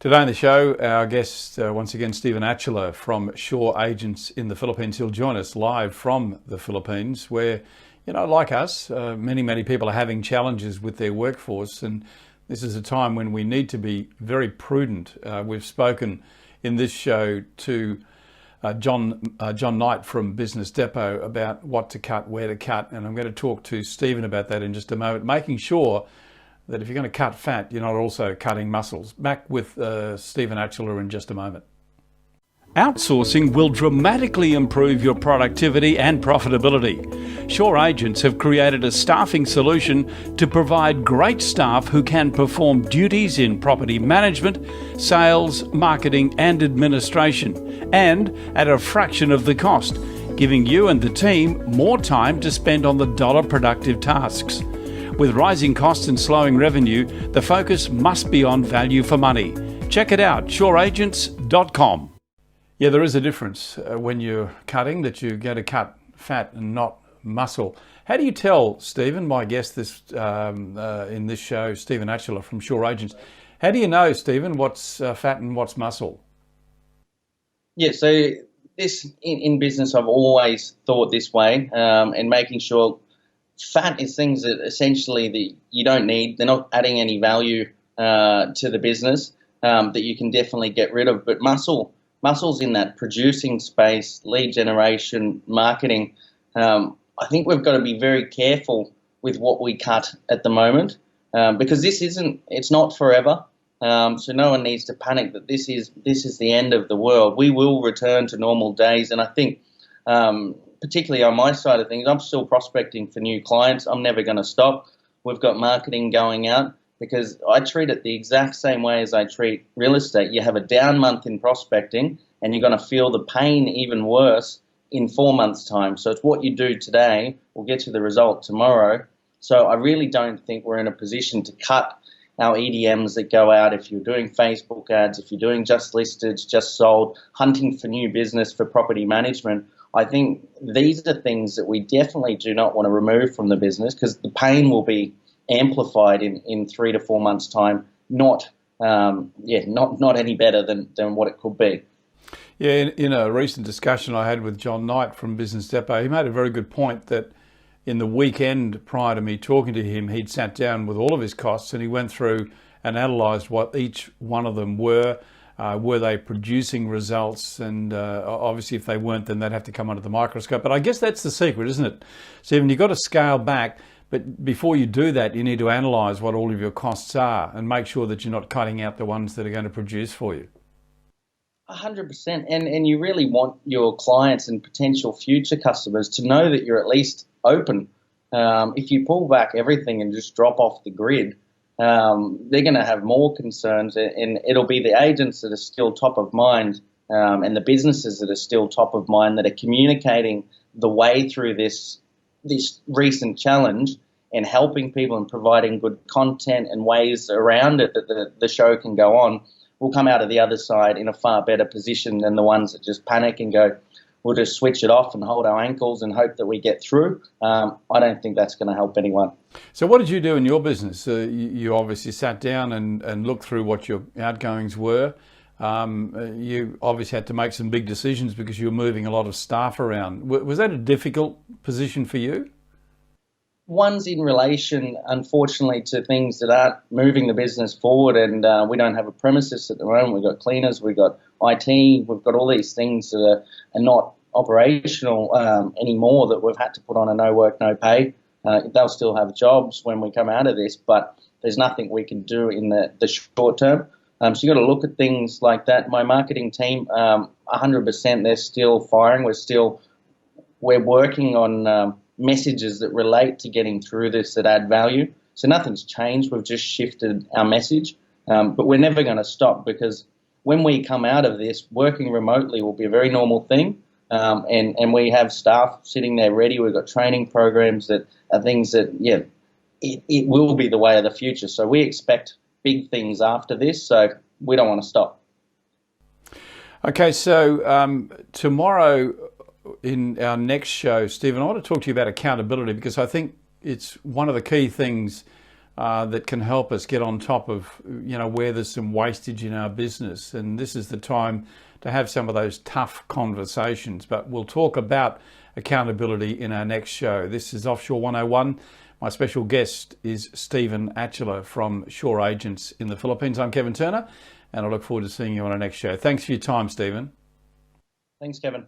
Today on the show, our guest, once again, Stephen Atchula from Shaw Agents in the Philippines. He'll join us live from the Philippines where, like us, many people are having challenges with their workforce. And this is a time when we need to be very prudent. We've spoken in this show to John Knight from Business Depot about what to cut, where to cut. And I'm going to talk to Stephen about that in just a moment, making sure that if you're going to cut fat, you're not also cutting muscles. Back with Stephen Atchula in just a moment. Outsourcing will dramatically improve your productivity and profitability. Shaw Agents have created a staffing solution to provide great staff who can perform duties in property management, sales, marketing and administration, and at a fraction of the cost, giving you and the team more time to spend on the dollar productive tasks. With rising costs and slowing revenue, the focus must be on value for money. Check it out, shawagents.com. Yeah, there is a difference when you're cutting, that you're going to cut fat and not muscle. How do you tell, Stephen, my guest in this show, Stephen Atchula from Shaw Agents, how do you know, Stephen, what's fat and what's muscle? Yeah, so this in business, I've always thought this way, and making sure fat is things that essentially you don't need. They're not adding any value to the business that you can definitely get rid of. But muscle's in that producing space, lead generation, marketing. I think we've got to be very careful with what we cut at the moment because it's not forever. So no one needs to panic that this is the end of the world. We will return to normal days, and I think particularly on my side of things, I'm still prospecting for new clients. I'm never going to stop. We've got marketing going out because I treat it the exact same way as I treat real estate. You have a down month in prospecting and you're going to feel the pain even worse in 4 months' time. So it's what you do today will get you the result tomorrow. So I really don't think we're in a position to cut our EDMs that go out. If you're doing Facebook ads, if you're doing just listed, just sold, hunting for new business for property management, I think these are things that we definitely do not want to remove from the business because the pain will be amplified in 3 to 4 months' time, not any better than what it could be. Yeah, in a recent discussion I had with John Knight from Business Depot, he made a very good point that in the weekend prior to me talking to him, he'd sat down with all of his costs and he went through and analysed what each one of them were. Were they producing results? And obviously if they weren't, then they'd have to come under the microscope. But I guess that's the secret, isn't it, Stephen? You've got to scale back, but before you do that, you need to analyse what all of your costs are and make sure that you're not cutting out the ones that are going to produce for you. 100%. And you really want your clients and potential future customers to know that you're at least open. If you pull back everything and just drop off the grid, they're going to have more concerns, and it'll be the agents that are still top of mind and the businesses that are still top of mind that are communicating the way through this recent challenge and helping people and providing good content and ways around it that the show can go on. We'll come out of the other side in a far better position than the ones that just panic and go, we'll just switch it off and hold our ankles and hope that we get through. I don't think that's going to help anyone. So what did you do in your business? You obviously sat down and looked through what your outgoings were. You obviously had to make some big decisions because you were moving a lot of staff around. Was that a difficult position for you? One's in relation, unfortunately, to things that aren't moving the business forward, and we don't have a premises at the moment. We've got cleaners, we've got IT, we've got all these things that are not operational anymore that we've had to put on a no work, no pay. They'll still have jobs when we come out of this, but there's nothing we can do in the short term. So you've got to look at things like that. My marketing team, 100%, they're still firing. We're working on messages that relate to getting through this that add value. So nothing's changed. We've just shifted our message. But we're never going to stop because when we come out of this, working remotely will be a very normal thing. And we have staff sitting there ready. We've got training programs that are things that, it will be the way of the future. So we expect big things after this. So we don't want to stop. Okay, so tomorrow in our next show, Stephen, I want to talk to you about accountability because I think it's one of the key things that can help us get on top of, where there's some wastage in our business. And this is the time to have some of those tough conversations. But we'll talk about accountability in our next show. This is Offshore 101. My special guest is Stephen Atchler from Shore Agents in the Philippines. I'm Kevin Turner, and I look forward to seeing you on our next show. Thanks for your time, Stephen. Thanks, Kevin.